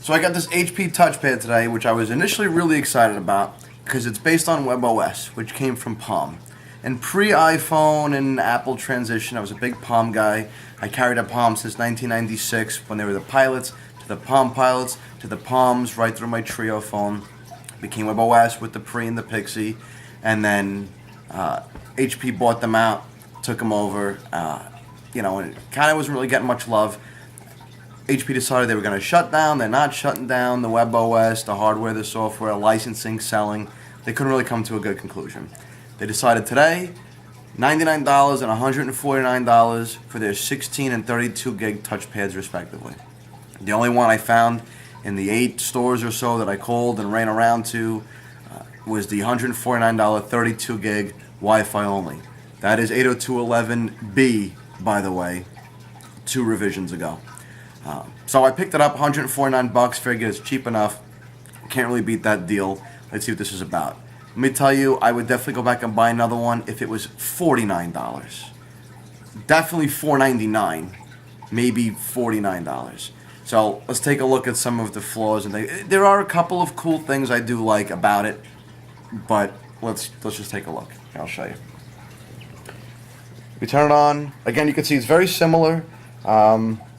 So I got this HP TouchPad today, which I was initially really excited about because it's based on WebOS, which came from Palm. And pre-iPhone and Apple transition, I was a big Palm guy. I carried a Palm since 1996 when they were the Pilots, to the Palm Pilots, to the Palms, right through my Trio phone. Became WebOS with the Pre and the Pixie, and then HP bought them out, took them over. And it kind of wasn't really getting much love. HP decided they were going to shut down. They're not shutting down the WebOS, the hardware, the software, licensing, selling. They couldn't really come to a good conclusion. They decided today, $99 and $149 for their 16 and 32 gig touchpads respectively. The only one I found in the 8 stores or so that I called and ran around to was the $149 32 gig Wi-Fi only. That is 802.11b, by the way, 2 revisions ago. So I picked it up, $149, figured it's cheap enough. Can't really beat that deal. Let's see what this is about. Let me tell you, I would definitely go back and buy another one if it was $49. Definitely $4.99, maybe $49. So let's take a look at some of the flaws and things. There are a couple of cool things I do like about it, but let's just take a look. I'll show you. We turn it on. Again, you can see it's very similar.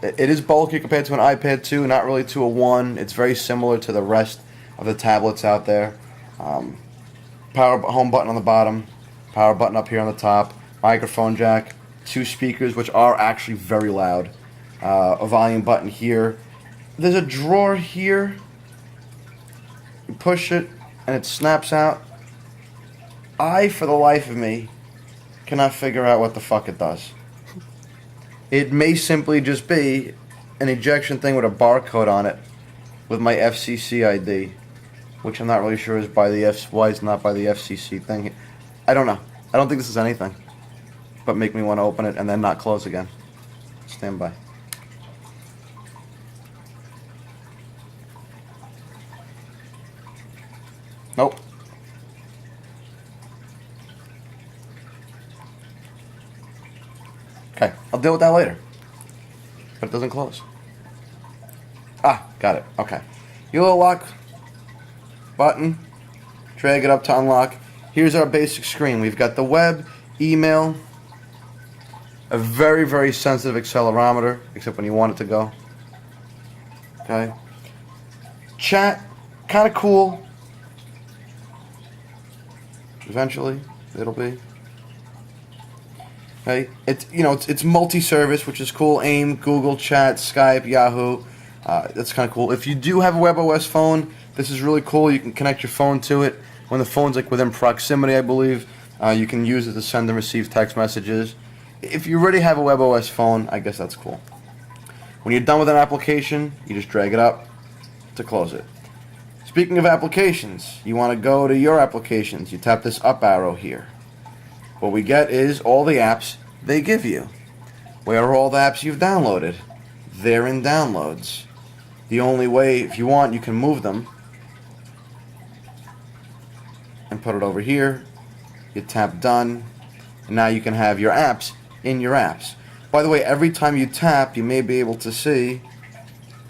It is bulky compared to an iPad 2, not really to a 1. It's very similar to the rest of the tablets out there. Power home button on the bottom, power button up here on the top, microphone jack, 2 speakers which are actually very loud, a volume button here. There's a drawer here. You push it and it snaps out. I, for the life of me, cannot figure out what the fuck it does. It may simply just be an ejection thing with a barcode on it with my FCC ID, which I'm not really sure is by the why it's not by the FCC thing. I don't know. I don't think this is anything but make me want to open it and then not close again. Stand by. Nope. Okay, I'll deal with that later. But it doesn't close. Ah, got it. Okay. Your little lock button. Drag it up to unlock. Here's our basic screen. We've got the web, email, a very, very sensitive accelerometer, except when you want it to go. Okay. Chat, kind of cool. Eventually, it'll be. Okay, it's multi-service, which is cool. AIM, Google Chat, Skype, Yahoo. That's kind of cool. If you do have a WebOS phone, this is really cool. You can connect your phone to it when the phone's like within proximity, I believe. You can use it to send and receive text messages. If you already have a WebOS phone, I guess that's cool. When you're done with an application, you just drag it up to close it. Speaking of applications, you want to go to your applications. You tap this up arrow here. What we get is all the apps they give you. Where are all the apps you've downloaded? They're in downloads. The only way, if you want, you can move them and put it over here. You tap done, and now you can have your apps in your apps. By the way, every time you tap, you may be able to see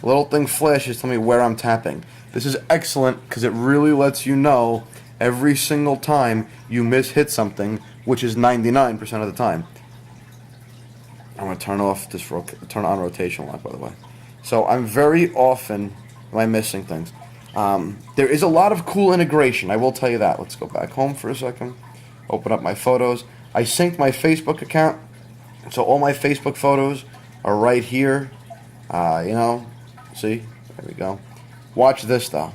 a little thing flashes telling me where I'm tapping. This is excellent because it really lets you know every single time you hit something, which is 99% of the time. I'm going to turn on rotation lock, by the way. So I'm very often missing things. There is a lot of cool integration, I will tell you that. Let's go back home for a second. Open up my photos. I synced my Facebook account, so all my Facebook photos are right here. See? There we go. Watch this, though.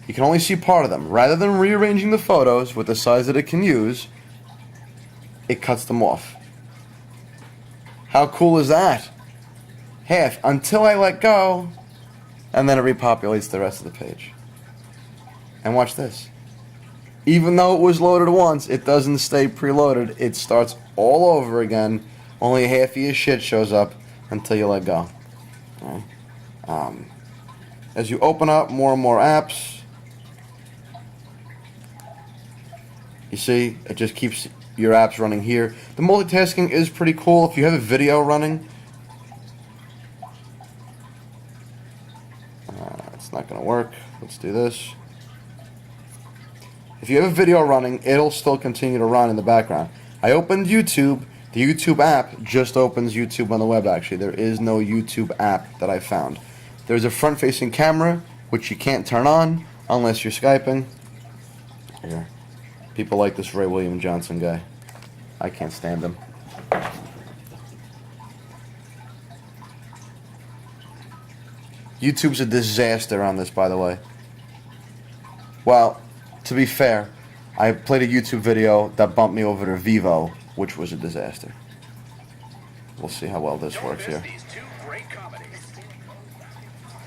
You can only see part of them. Rather than rearranging the photos with the size that it can use, it cuts them off. How cool is that? Half, until I let go, and then it repopulates the rest of the page. And watch this. Even though it was loaded once, it doesn't stay preloaded. It starts all over again. Only half of your shit shows up until you let go. Okay. As you open up more and more apps, you see, it just keeps your apps running here. The multitasking is pretty cool. If you have a video running, Let's do this. If you have a video running, it'll still continue to run in the background. I opened YouTube. The YouTube app just opens YouTube on the web, actually. There is no YouTube app that I found. There's a front-facing camera, which you can't turn on unless you're Skyping. Here. People like this Ray William Johnson guy. I can't stand him. YouTube's a disaster on this, by the way. Well, to be fair, I played a YouTube video that bumped me over to Vivo, which was a disaster. We'll see how well this works here.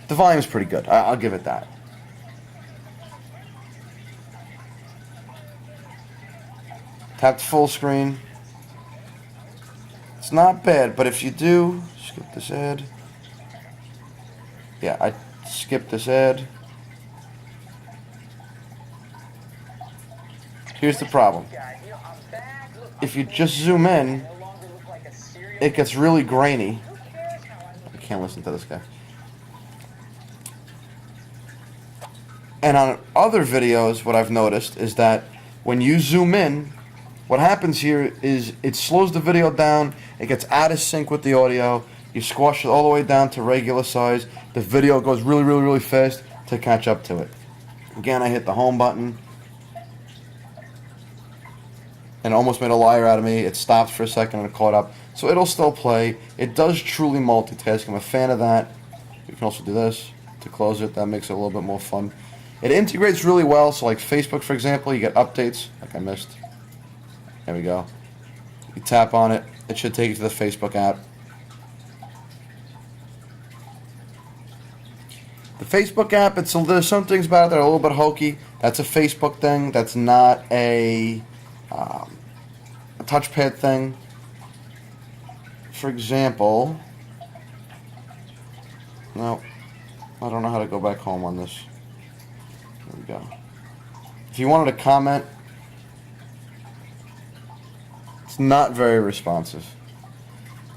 The volume's pretty good. I'll give it that. Tapped full screen. It's not bad, but if you do, skip this ad. Yeah, I skipped this ad. Here's the problem. If you just zoom in, it gets really grainy. I can't listen to this guy. And on other videos, what I've noticed is that when you zoom in, what happens here is it slows the video down, it gets out of sync with the audio, you squash it all the way down to regular size, the video goes really, really, really fast to catch up to it. Again, I hit the home button, and it almost made a liar out of me. It stopped for a second and it caught up. So it'll still play. It does truly multitask. I'm a fan of that. You can also do this to close it. That makes it a little bit more fun. It integrates really well. So like Facebook, for example, you get updates, like I missed. There we go. You tap on it. It should take you to the Facebook app. The Facebook app, there's some things about it that are a little bit hokey. That's a Facebook thing. That's not a touchpad thing. For example, no, I don't know how to go back home on this. There we go. If you wanted to comment, it's not very responsive.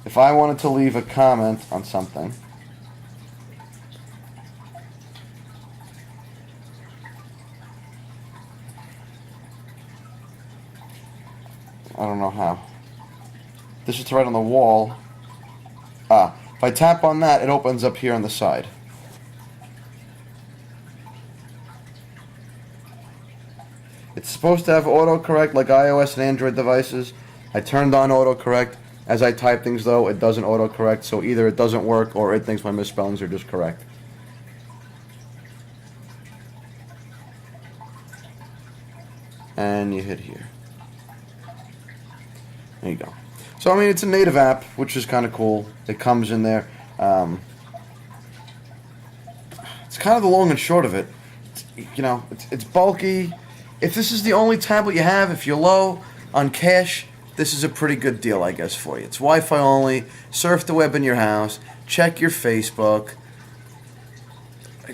If I wanted to leave a comment on something, I don't know how. This is to write on the wall. If I tap on that, it opens up here on the side. It's supposed to have autocorrect like iOS and Android devices. I turned on autocorrect. As I type things, though, it doesn't autocorrect, so either it doesn't work or it thinks my misspellings are just correct. And you hit here. There you go. So, I mean, it's a native app, which is kind of cool. It comes in there. It's kind of the long and short of it. It's bulky. If this is the only tablet you have, if you're low on cash, this is a pretty good deal, I guess, for you. It's Wi-Fi only. Surf the web in your house. Check your Facebook.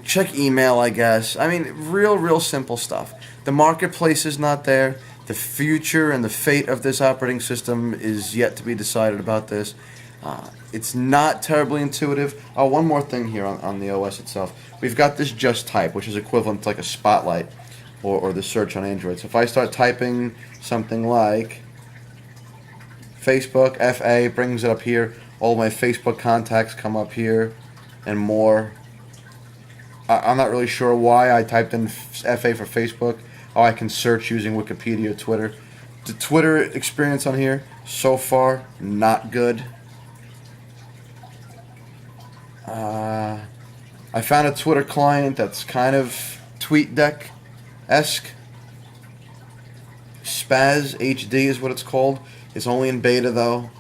Check email, I guess. I mean, real simple stuff. The marketplace is not there. The future and the fate of this operating system is yet to be decided about this. It's not terribly intuitive. Oh, one more thing here on the OS itself. We've got this just type, which is equivalent to like a spotlight or the search on Android. So if I start typing something like Facebook, FA, brings it up here. All my Facebook contacts come up here and more. I'm not really sure why I typed in FA for Facebook. Oh, I can search using Wikipedia or Twitter. The Twitter experience on here, so far, not good. I found a Twitter client that's kind of TweetDeck-esque. Spaz HD is what it's called. It's only in beta, though.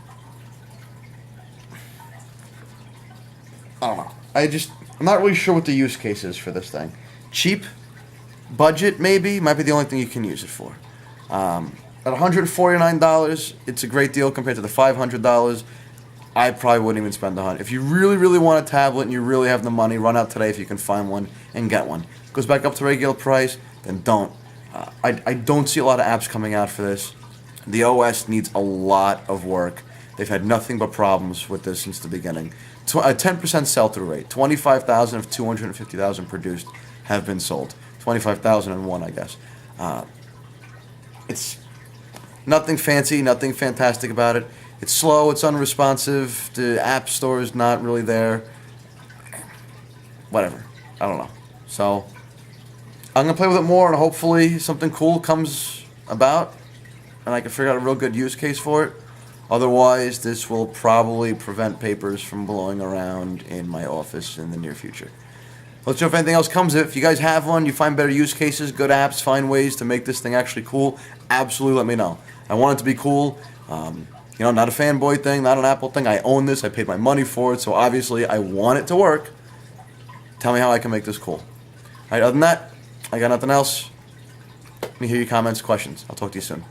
I don't know. I'm not really sure what the use case is for this thing. Cheap? Budget, maybe? Might be the only thing you can use it for. At $149, it's a great deal compared to the $500. I probably wouldn't even spend $100. If you really want a tablet and you really have the money, run out today if you can find one and get one. Goes back up to regular price, then don't. I don't see a lot of apps coming out for this. The OS needs a lot of work. They've had nothing but problems with this since the beginning. A 10% sell-through rate, 25,000 of 250,000 produced. have been sold. 25,001, I guess. It's nothing fancy, nothing fantastic about it. It's slow, it's unresponsive, the app store is not really there. Whatever. I don't know. So, I'm going to play with it more, and hopefully something cool comes about, and I can figure out a real good use case for it. Otherwise, this will probably prevent papers from blowing around in my office in the near future. Let's know if anything else comes of it. If you guys have one, you find better use cases, good apps, find ways to make this thing actually cool, absolutely let me know. I want it to be cool. Not a fanboy thing, not an Apple thing. I own this. I paid my money for it, so obviously I want it to work. Tell me how I can make this cool. All right, other than that, I got nothing else. Let me hear your comments, questions. I'll talk to you soon.